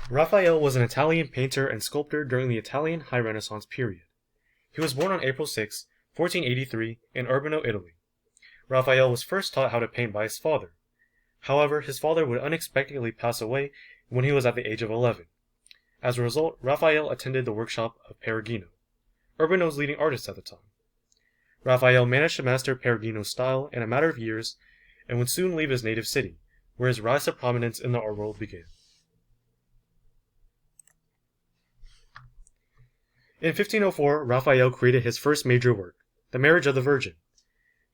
Raphael was an Italian painter and sculptor during the Italian High Renaissance period. He was born on April 6, 1483, in Urbino, Italy. Raphael was first taught how to paint by his father. However, his father would unexpectedly pass away when he was at the age of 11. As a result, Raphael attended the workshop of Perugino, Urbino's leading artist at the time. Raphael managed to master Perugino's style in a matter of years and would soon leave his native city, where his rise to prominence in the art world began. In 1504, Raphael created his first major work, The Marriage of the Virgin.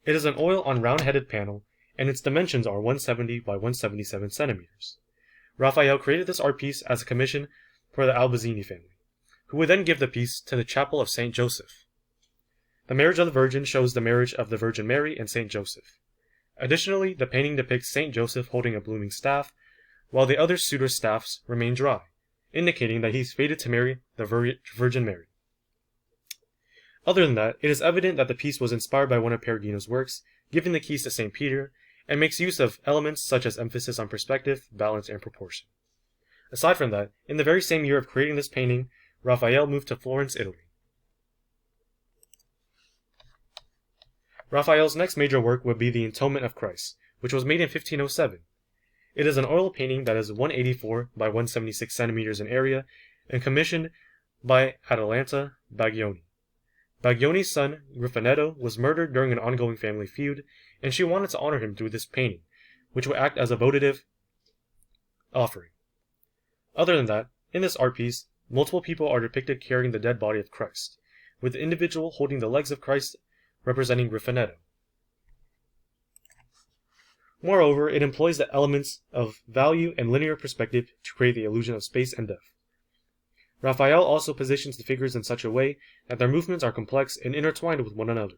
It is an oil on round-headed panel, and its dimensions are 170 by 177 centimeters. Raphael created this art piece as a commission for the Albizini family, who would then give the piece to the Chapel of St. Joseph. The Marriage of the Virgin shows the marriage of the Virgin Mary and St. Joseph. Additionally, the painting depicts St. Joseph holding a blooming staff, while the other suitors' staffs remain dry, indicating that he's fated to marry the Virgin Mary. Other than that, it is evident that the piece was inspired by one of Perugino's works, giving the keys to St. Peter, and makes use of elements such as emphasis on perspective, balance, and proportion. Aside from that, in the very same year of creating this painting, Raphael moved to Florence, Italy. Raphael's next major work would be the Entombment of Christ, which was made in 1507. It is an oil painting that is 184 by 176 centimeters in area and commissioned by Atalanta Baglioni. Baglioni's son, Griffinetto, was murdered during an ongoing family feud, and she wanted to honor him through this painting, which would act as a votive offering. Other than that, in this art piece, multiple people are depicted carrying the dead body of Christ, with the individual holding the legs of Christ representing Griffinetto. Moreover, it employs the elements of value and linear perspective to create the illusion of space and depth. Raphael also positions the figures in such a way that their movements are complex and intertwined with one another.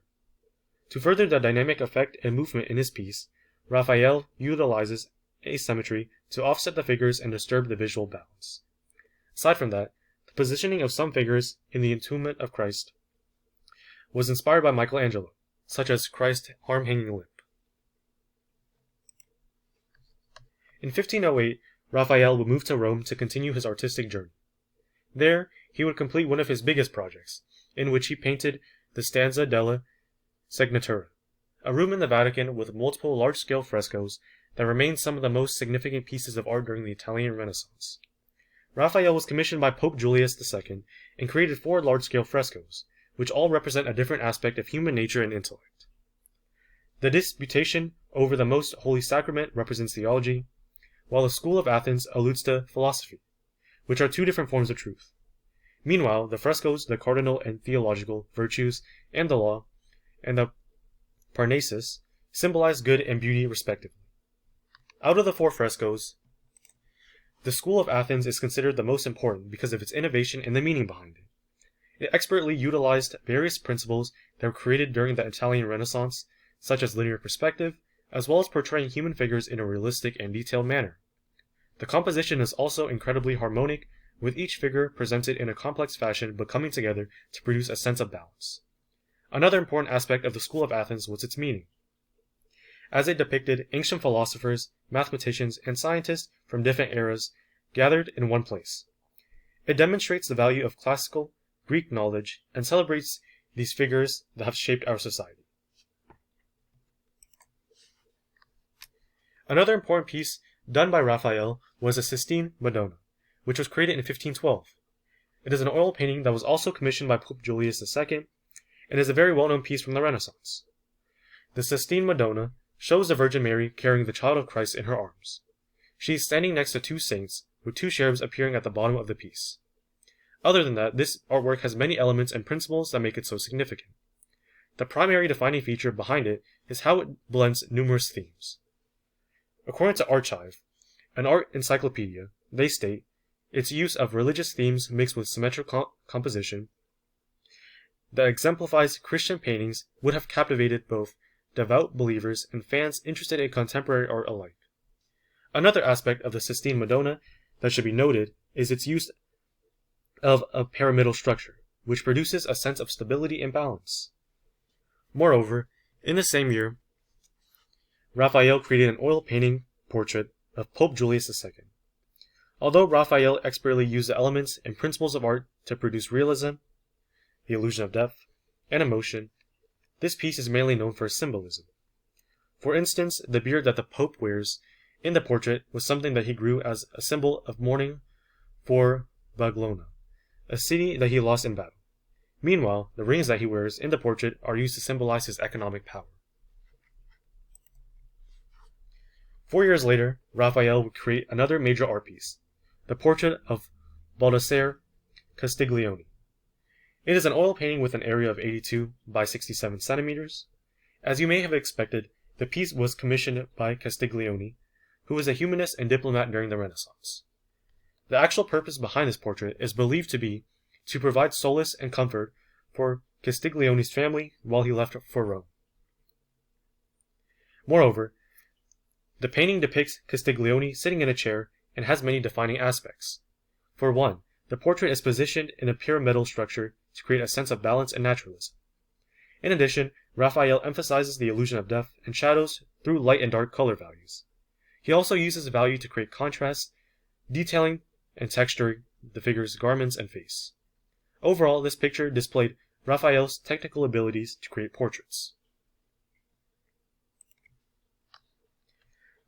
To further the dynamic effect and movement in his piece, Raphael utilizes asymmetry to offset the figures and disturb the visual balance. Aside from that, the positioning of some figures in the Entombment of Christ was inspired by Michelangelo, such as Christ's arm hanging limp. In 1508, Raphael would move to Rome to continue his artistic journey. There, he would complete one of his biggest projects, in which he painted the Stanza della Segnatura, a room in the Vatican with multiple large-scale frescoes that remain some of the most significant pieces of art during the Italian Renaissance. Raphael was commissioned by Pope Julius II and created 4 large-scale frescoes, which all represent a different aspect of human nature and intellect. The Disputation over the Most Holy Sacrament represents theology, while the School of Athens alludes to philosophy, which are 2 different forms of truth. Meanwhile, the frescoes, the cardinal and theological virtues, and the law, and the Parnassus, symbolize good and beauty respectively. Out of the 4 frescoes, the School of Athens is considered the most important because of its innovation and the meaning behind it. It expertly utilized various principles that were created during the Italian Renaissance, such as linear perspective, as well as portraying human figures in a realistic and detailed manner. The composition is also incredibly harmonic, with each figure presented in a complex fashion but coming together to produce a sense of balance. Another important aspect of the School of Athens was its meaning, as it depicted ancient philosophers, mathematicians, and scientists from different eras gathered in one place. It demonstrates the value of classical Greek knowledge and celebrates these figures that have shaped our society. Another important piece done by Raphael was the Sistine Madonna, which was created in 1512. It is an oil painting that was also commissioned by Pope Julius II and is a very well-known piece from the Renaissance. The Sistine Madonna shows the Virgin Mary carrying the child of Christ in her arms. She is standing next to 2 saints, with 2 cherubs appearing at the bottom of the piece. Other than that, this artwork has many elements and principles that make it so significant. The primary defining feature behind it is how it blends numerous themes. According to Archive, an art encyclopedia, they state, its use of religious themes mixed with symmetrical composition that exemplifies Christian paintings would have captivated both devout believers and fans interested in contemporary art alike. Another aspect of the Sistine Madonna that should be noted is its use of a pyramidal structure, which produces a sense of stability and balance. Moreover, in the same year, Raphael created an oil painting portrait of Pope Julius II. Although Raphael expertly used the elements and principles of art to produce realism, the illusion of depth, and emotion, this piece is mainly known for its symbolism. For instance, the beard that the Pope wears in the portrait was something that he grew as a symbol of mourning for Baglona, a city that he lost in battle. Meanwhile, the rings that he wears in the portrait are used to symbolize his economic power. 4 years later, Raphael would create another major art piece, the portrait of Baldassare Castiglione. It is an oil painting with an area of 82 by 67 centimeters. As you may have expected, the piece was commissioned by Castiglione, who was a humanist and diplomat during the Renaissance. The actual purpose behind this portrait is believed to be to provide solace and comfort for Castiglione's family while he left for Rome. Moreover, the painting depicts Castiglione sitting in a chair and has many defining aspects. For one, the portrait is positioned in a pyramidal structure to create a sense of balance and naturalism. In addition, Raphael emphasizes the illusion of depth and shadows through light and dark color values. He also uses value to create contrast, detailing and texturing the figure's garments and face. Overall, this picture displayed Raphael's technical abilities to create portraits.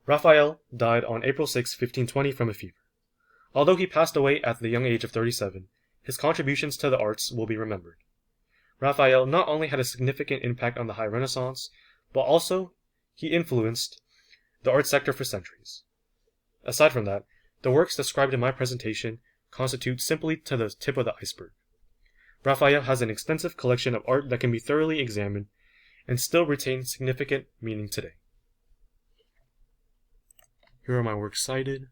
Raphael died on April 6, 1520 from a fever. Although he passed away at the young age of 37, his contributions to the arts will be remembered. Raphael not only had a significant impact on the High Renaissance, but also he influenced the art sector for centuries. Aside from that, the works described in my presentation constitute simply to the tip of the iceberg. Raphael has an extensive collection of art that can be thoroughly examined and still retain significant meaning today. Here are my works cited.